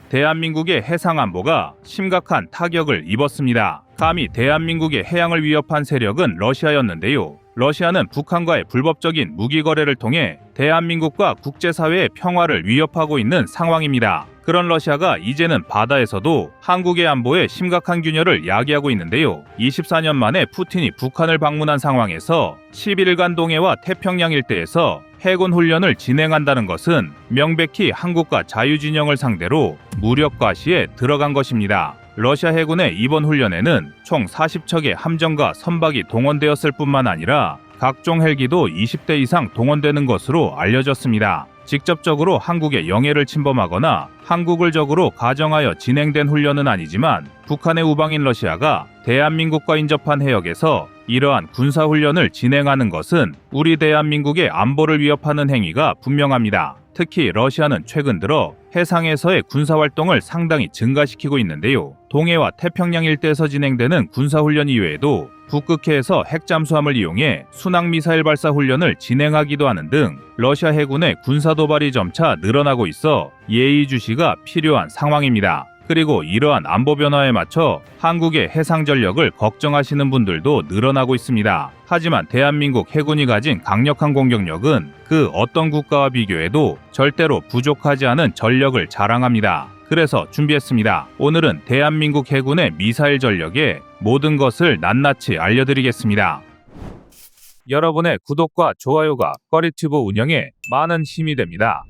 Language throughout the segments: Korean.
대한민국의 해상 안보가 심각한 타격을 입었습니다. 감히 대한민국의 해양을 위협한 세력은 러시아였는데요. 러시아는 북한과의 불법적인 무기 거래를 통해 대한민국과 국제사회의 평화를 위협하고 있는 상황입니다. 그런 러시아가 이제는 바다에서도 한국의 안보에 심각한 균열을 야기하고 있는데요. 24년 만에 푸틴이 북한을 방문한 상황에서 11일간 동해와 태평양 일대에서 해군 훈련을 진행한다는 것은 명백히 한국과 자유진영을 상대로 무력 과시에 들어간 것입니다. 러시아 해군의 이번 훈련에는 총 40척의 함정과 선박이 동원되었을 뿐만 아니라 각종 헬기도 20대 이상 동원되는 것으로 알려졌습니다. 직접적으로 한국의 영해를 침범하거나 한국을 적으로 가정하여 진행된 훈련은 아니지만 북한의 우방인 러시아가 대한민국과 인접한 해역에서 이러한 군사훈련을 진행하는 것은 우리 대한민국의 안보를 위협하는 행위가 분명합니다. 특히 러시아는 최근 들어 해상에서의 군사활동을 상당히 증가시키고 있는데요. 동해와 태평양 일대에서 진행되는 군사훈련 이외에도 북극해에서 핵잠수함을 이용해 순항미사일 발사 훈련을 진행하기도 하는 등 러시아 해군의 군사도발이 점차 늘어나고 있어 예의주시가 필요한 상황입니다. 그리고 이러한 안보 변화에 맞춰 한국의 해상 전력을 걱정하시는 분들도 늘어나고 있습니다. 하지만 대한민국 해군이 가진 강력한 공격력은 그 어떤 국가와 비교해도 절대로 부족하지 않은 전력을 자랑합니다. 그래서 준비했습니다. 오늘은 대한민국 해군의 미사일 전력의 모든 것을 낱낱이 알려드리겠습니다. 여러분의 구독과 좋아요가 꺼리튜브 운영에 많은 힘이 됩니다.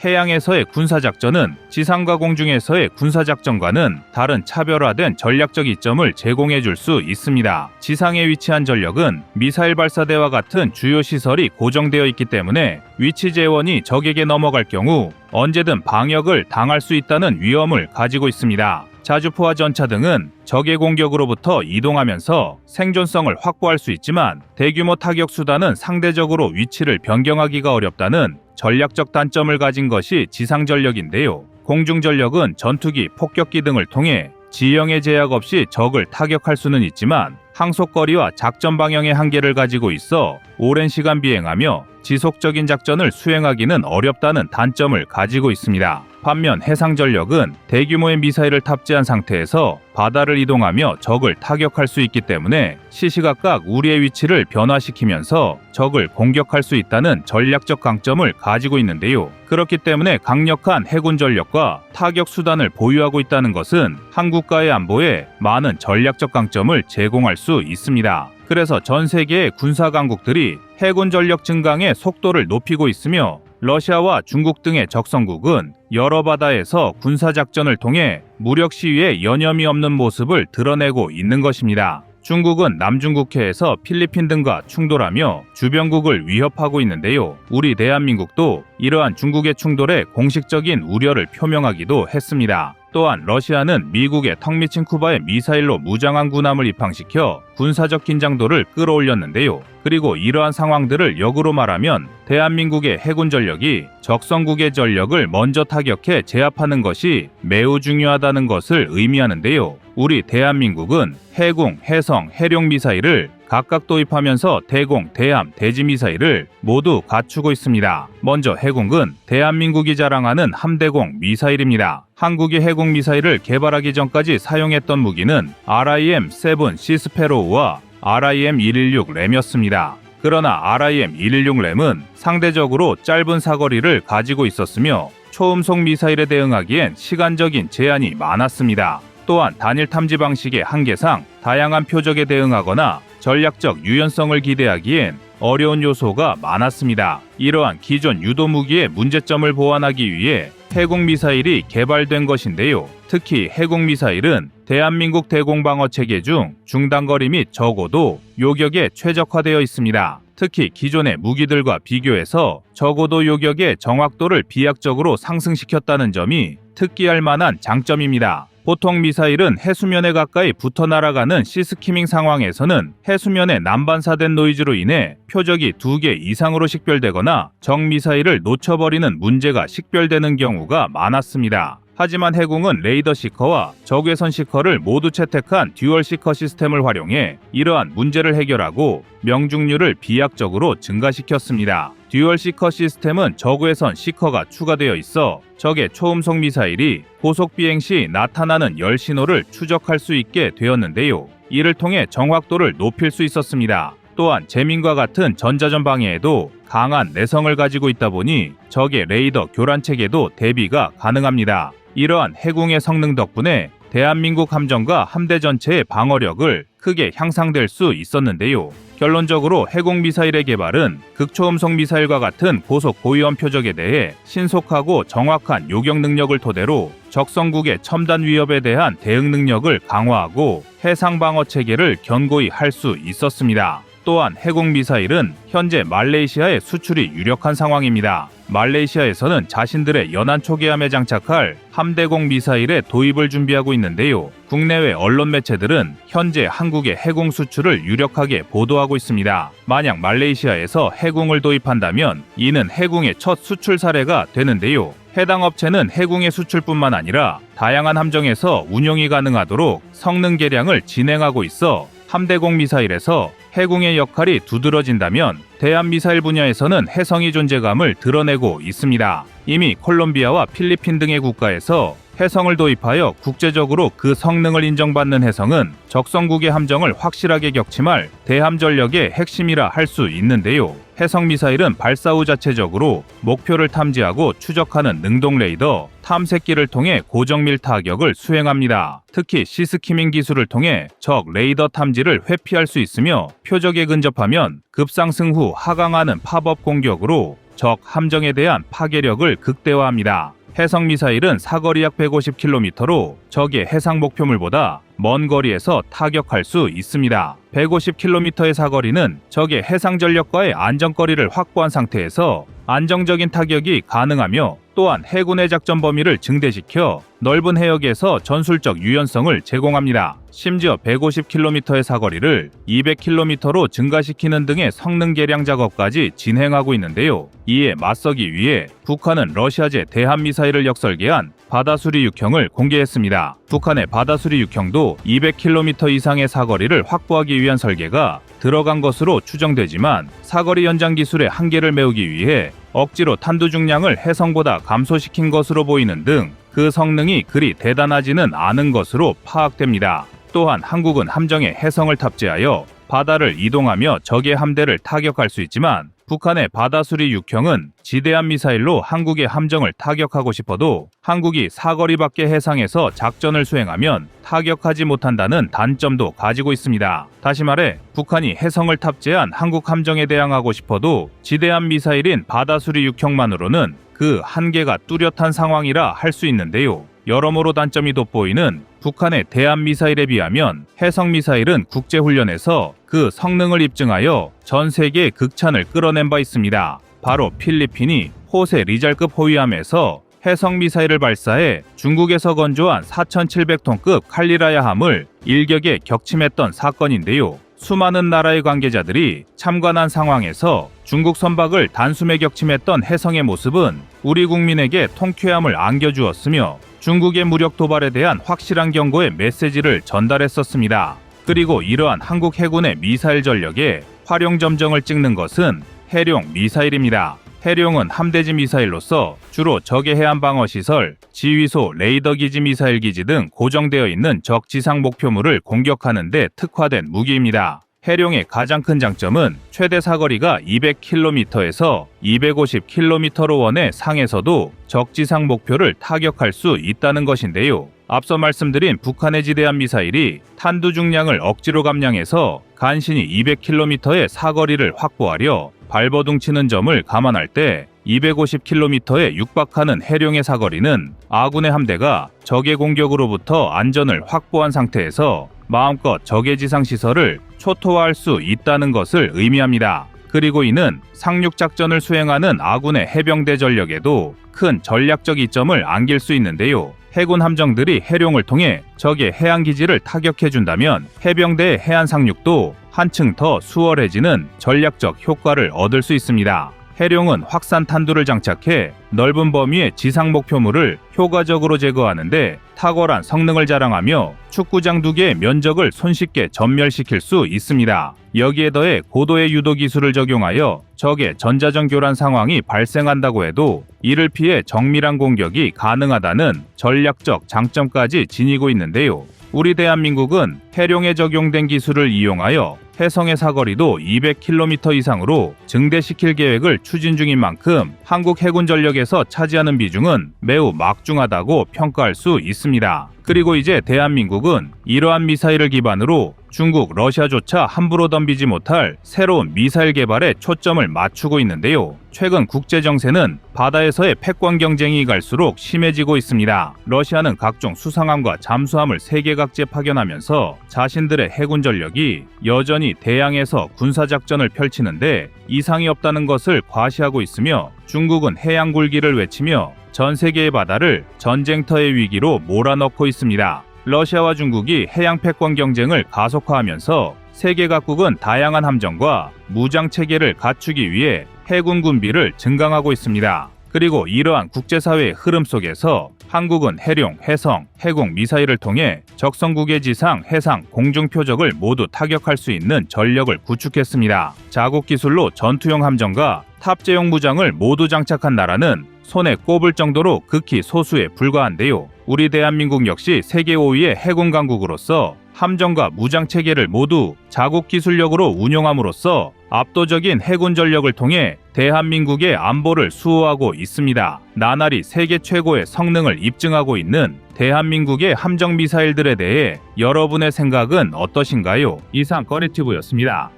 해양에서의 군사작전은 지상과 공중에서의 군사작전과는 다른 차별화된 전략적 이점을 제공해 줄 수 있습니다. 지상에 위치한 전력은 미사일 발사대와 같은 주요 시설이 고정되어 있기 때문에 위치 재원이 적에게 넘어갈 경우 언제든 방역을 당할 수 있다는 위험을 가지고 있습니다. 자주포와 전차 등은 적의 공격으로부터 이동하면서 생존성을 확보할 수 있지만 대규모 타격 수단은 상대적으로 위치를 변경하기가 어렵다는 전략적 단점을 가진 것이 지상전력인데요. 공중전력은 전투기, 폭격기 등을 통해 지형의 제약 없이 적을 타격할 수는 있지만 항속거리와 작전 방향의 한계를 가지고 있어 오랜 시간 비행하며 지속적인 작전을 수행하기는 어렵다는 단점을 가지고 있습니다. 반면 해상전력은 대규모의 미사일을 탑재한 상태에서 바다를 이동하며 적을 타격할 수 있기 때문에 시시각각 우리의 위치를 변화시키면서 적을 공격할 수 있다는 전략적 강점을 가지고 있는데요. 그렇기 때문에 강력한 해군 전력과 타격 수단을 보유하고 있다는 것은 한국과의 안보에 많은 전략적 강점을 제공할 수 있습니다. 그래서 전 세계의 군사 강국들이 해군 전력 증강의 속도를 높이고 있으며 러시아와 중국 등의 적성국은 여러 바다에서 군사작전을 통해 무력 시위에 여념이 없는 모습을 드러내고 있는 것입니다. 중국은 남중국해에서 필리핀 등과 충돌하며 주변국을 위협하고 있는데요. 우리 대한민국도 이러한 중국의 충돌에 공식적인 우려를 표명하기도 했습니다. 또한 러시아는 미국의 턱 미친 쿠바에 미사일로 무장한 군함을 입항시켜 군사적 긴장도를 끌어올렸는데요. 그리고 이러한 상황들을 역으로 말하면 대한민국의 해군 전력이 적성국의 전력을 먼저 타격해 제압하는 것이 매우 중요하다는 것을 의미하는데요. 우리 대한민국은 해공, 해성, 해룡 미사일을 각각 도입하면서 대공, 대함, 대지 미사일을 모두 갖추고 있습니다. 먼저 해공은 대한민국이 자랑하는 함대공 미사일입니다. 한국이 해공 미사일을 개발하기 전까지 사용했던 무기는 RIM-7 시스페로우와 RIM-116 램이었습니다. 그러나 RIM-116 램은 상대적으로 짧은 사거리를 가지고 있었으며 초음속 미사일에 대응하기엔 시간적인 제한이 많았습니다. 또한 단일 탐지 방식의 한계상 다양한 표적에 대응하거나 전략적 유연성을 기대하기엔 어려운 요소가 많았습니다. 이러한 기존 유도 무기의 문제점을 보완하기 위해 해공 미사일이 개발된 것인데요. 특히 해공 미사일은 대한민국 대공방어 체계 중 중단거리 및 저고도 요격에 최적화되어 있습니다. 특히 기존의 무기들과 비교해서 저고도 요격의 정확도를 비약적으로 상승시켰다는 점이 특기할 만한 장점입니다. 보통 미사일은 해수면에 가까이 붙어 날아가는 시스키밍 상황에서는 해수면에 난반사된 노이즈로 인해 표적이 2개 이상으로 식별되거나 적 미사일을 놓쳐버리는 문제가 식별되는 경우가 많았습니다. 하지만 해공은 레이더 시커와 적외선 시커를 모두 채택한 듀얼 시커 시스템을 활용해 이러한 문제를 해결하고 명중률을 비약적으로 증가시켰습니다. 듀얼 시커 시스템은 저구에선 시커가 추가되어 있어 적의 초음속 미사일이 고속 비행 시 나타나는 열 신호를 추적할 수 있게 되었는데요. 이를 통해 정확도를 높일 수 있었습니다. 또한 제민과 같은 전자전 방해에도 강한 내성을 가지고 있다 보니 적의 레이더 교란 체계도 대비가 가능합니다. 이러한 해궁의 성능 덕분에 대한민국 함정과 함대 전체의 방어력을 크게 향상될 수 있었는데요. 결론적으로 해공 미사일의 개발은 극초음속 미사일과 같은 고속 고위험 표적에 대해 신속하고 정확한 요격 능력을 토대로 적성국의 첨단 위협에 대한 대응 능력을 강화하고 해상 방어 체계를 견고히 할 수 있었습니다. 또한 해공 미사일은 현재 말레이시아에 수출이 유력한 상황입니다. 말레이시아에서는 자신들의 연안 초계함에 장착할 함대공 미사일의 도입을 준비하고 있는데요. 국내외 언론 매체들은 현재 한국의 해공 수출을 유력하게 보도하고 있습니다. 만약 말레이시아에서 해공을 도입한다면 이는 해공의 첫 수출 사례가 되는데요. 해당 업체는 해공의 수출뿐만 아니라 다양한 함정에서 운용이 가능하도록 성능 개량을 진행하고 있어 함대공 미사일에서 해공의 역할이 두드러진다면 대한미사일 분야에서는 해성이 존재감을 드러내고 있습니다. 이미 콜롬비아와 필리핀 등의 국가에서 해성을 도입하여 국제적으로 그 성능을 인정받는 해성은 적성국의 함정을 확실하게 격침할 대함 전력의 핵심이라 할 수 있는데요. 해성 미사일은 발사 후 자체적으로 목표를 탐지하고 추적하는 능동 레이더, 탐색기를 통해 고정밀 타격을 수행합니다. 특히 시스키밍 기술을 통해 적 레이더 탐지를 회피할 수 있으며 표적에 근접하면 급상승 후 하강하는 팝업 공격으로 적 함정에 대한 파괴력을 극대화합니다. 해성 미사일은 사거리 약 150km로 적의 해상 목표물보다 먼 거리에서 타격할 수 있습니다. 150km의 사거리는 적의 해상 전력과의 안정거리를 확보한 상태에서 안정적인 타격이 가능하며 또한 해군의 작전 범위를 증대시켜 넓은 해역에서 전술적 유연성을 제공합니다. 심지어 150km의 사거리를 200km로 증가시키는 등의 성능 개량 작업까지 진행하고 있는데요. 이에 맞서기 위해 북한은 러시아제 대한미사일을 역설계한 바다수리 6형을 공개했습니다. 북한의 바다수리 6형도 200km 이상의 사거리를 확보하기 위한 설계가 들어간 것으로 추정되지만 사거리 연장 기술의 한계를 메우기 위해 억지로 탄두 중량을 해성보다 감소시킨 것으로 보이는 등 그 성능이 그리 대단하지는 않은 것으로 파악됩니다. 또한 한국은 함정에 해성을 탑재하여 바다를 이동하며 적의 함대를 타격할 수 있지만 북한의 바다수리 6형은 지대함 미사일로 한국의 함정을 타격하고 싶어도 한국이 사거리 밖의 해상에서 작전을 수행하면 타격하지 못한다는 단점도 가지고 있습니다. 다시 말해 북한이 해성을 탑재한 한국 함정에 대항하고 싶어도 지대함 미사일인 바다수리 6형만으로는 그 한계가 뚜렷한 상황이라 할 수 있는데요. 여러모로 단점이 돋보이는 북한의 대한미사일에 비하면 해성미사일은 국제훈련에서 그 성능을 입증하여 전 세계의 극찬을 끌어낸 바 있습니다. 바로 필리핀이 호세 리잘급 호위함에서 해성미사일을 발사해 중국에서 건조한 4,700톤급 칼리라야함을 일격에 격침했던 사건인데요. 수많은 나라의 관계자들이 참관한 상황에서 중국 선박을 단숨에 격침했던 해성의 모습은 우리 국민에게 통쾌함을 안겨주었으며 중국의 무력 도발에 대한 확실한 경고의 메시지를 전달했었습니다. 그리고 이러한 한국 해군의 미사일 전력에 활용점정을 찍는 것은 해룡 미사일입니다. 해룡은 함대지 미사일로서 주로 적의 해안방어시설, 지휘소, 레이더기지 미사일기지 등 고정되어 있는 적 지상 목표물을 공격하는 데 특화된 무기입니다. 해룡의 가장 큰 장점은 최대 사거리가 200km에서 250km로 원해 상에서도 적 지상 목표를 타격할 수 있다는 것인데요. 앞서 말씀드린 북한의 지대함 미사일이 탄두 중량을 억지로 감량해서 간신히 200km의 사거리를 확보하려 발버둥치는 점을 감안할 때 250km에 육박하는 해룡의 사거리는 아군의 함대가 적의 공격으로부터 안전을 확보한 상태에서 마음껏 적의 지상시설을 초토화할 수 있다는 것을 의미합니다. 그리고 이는 상륙작전을 수행하는 아군의 해병대 전력에도 큰 전략적 이점을 안길 수 있는데요. 해군 함정들이 해룡을 통해 적의 해안기지를 타격해준다면 해병대의 해안 상륙도 한층 더 수월해지는 전략적 효과를 얻을 수 있습니다. 해룡은 확산 탄두를 장착해 넓은 범위의 지상 목표물을 효과적으로 제거하는데 탁월한 성능을 자랑하며 축구장 2개의 면적을 손쉽게 전멸시킬 수 있습니다. 여기에 더해 고도의 유도 기술을 적용하여 적의 전자전 교란 상황이 발생한다고 해도 이를 피해 정밀한 공격이 가능하다는 전략적 장점까지 지니고 있는데요. 우리 대한민국은 해룡에 적용된 기술을 이용하여 해성의 사거리도 200km 이상으로 증대시킬 계획을 추진 중인 만큼 한국 해군 전력에서 차지하는 비중은 매우 막중하다고 평가할 수 있습니다. 그리고 이제 대한민국은 이러한 미사일을 기반으로 중국, 러시아조차 함부로 덤비지 못할 새로운 미사일 개발에 초점을 맞추고 있는데요. 최근 국제 정세는 바다에서의 패권 경쟁이 갈수록 심해지고 있습니다. 러시아는 각종 수상함과 잠수함을 세계 각지에 파견하면서 자신들의 해군 전력이 여전히 대양에서 군사작전을 펼치는데 이상이 없다는 것을 과시하고 있으며 중국은 해양 굴기를 외치며 전 세계의 바다를 전쟁터의 위기로 몰아넣고 있습니다. 러시아와 중국이 해양 패권 경쟁을 가속화하면서 세계 각국은 다양한 함정과 무장 체계를 갖추기 위해 해군 군비를 증강하고 있습니다. 그리고 이러한 국제사회의 흐름 속에서 한국은 해룡, 해성, 해공 미사일을 통해 적성국의 지상, 해상, 공중 표적을 모두 타격할 수 있는 전력을 구축했습니다. 자국 기술로 전투용 함정과 탑재용 무장을 모두 장착한 나라는 손에 꼽을 정도로 극히 소수에 불과한데요. 우리 대한민국 역시 세계 5위의 해군 강국으로서 함정과 무장 체계를 모두 자국 기술력으로 운용함으로써 압도적인 해군 전력을 통해 대한민국의 안보를 수호하고 있습니다. 나날이 세계 최고의 성능을 입증하고 있는 대한민국의 함정 미사일들에 대해 여러분의 생각은 어떠신가요? 이상 꺼리튜브였습니다.